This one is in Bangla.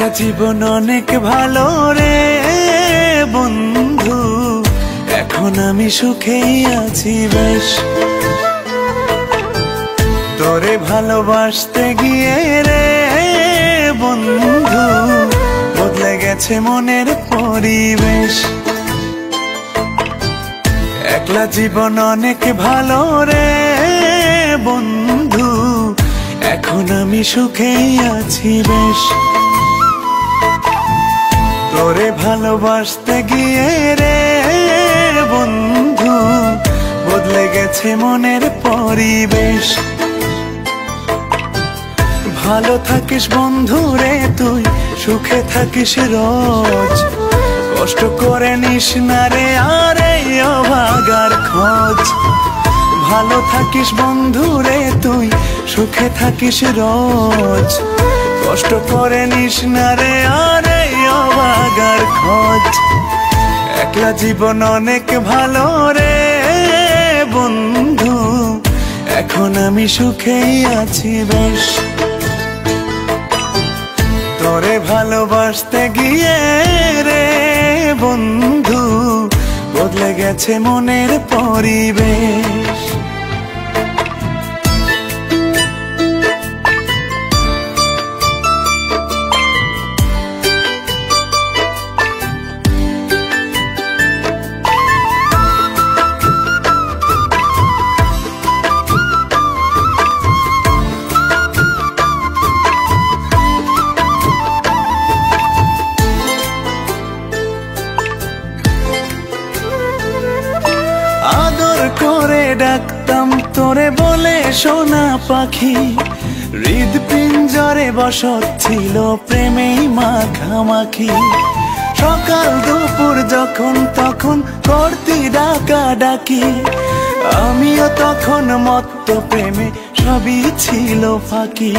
একলা জীবন অনেক ভালো রে বন্ধু, এখন আমি সুখেই আছি বেশ। তোরে ভালোবাসতে গিয়ে রে বন্ধু বদলে গেছে মনের পরিবেশ। একলা জীবন অনেক ভালো রে বন্ধু, এখন আমি সুখেই আছি বেশ। তোরে ভালোবাসতে গিয়ে রে বন্ধু বদলে গেছে মনের পরিবেশ। ভালো থাকিস বন্ধু রে তুই, সুখে থাকিস রোজ, কষ্ট করে নিস না রে আর এই অভাগার খোঁজ। ভালো থাকিস বন্ধু রে তুই, সুখে থাকিস রোজ, কষ্ট করে নিস না রে আর এই অভাগার খোঁজ। একলা জীবন অনেক ভালো রে বন্ধু, এখন আমি সুখেই আছি বেশ। তোরে ভালোবাসতে গিয়ে রে বন্ধু বদলে গেছে মনের পরিবেশ। আদর করে ডাকতাম তোরে বলে সোনা পাখি, হৃদপিঞ্জরে বসত ছিল প্রেমেই মাখামাখি। সকাল দুপুর যখন তখন করতি ডাকা ডাকি, আমিও তখন মত্ত প্রেমে সবই ছিল ফাঁকি।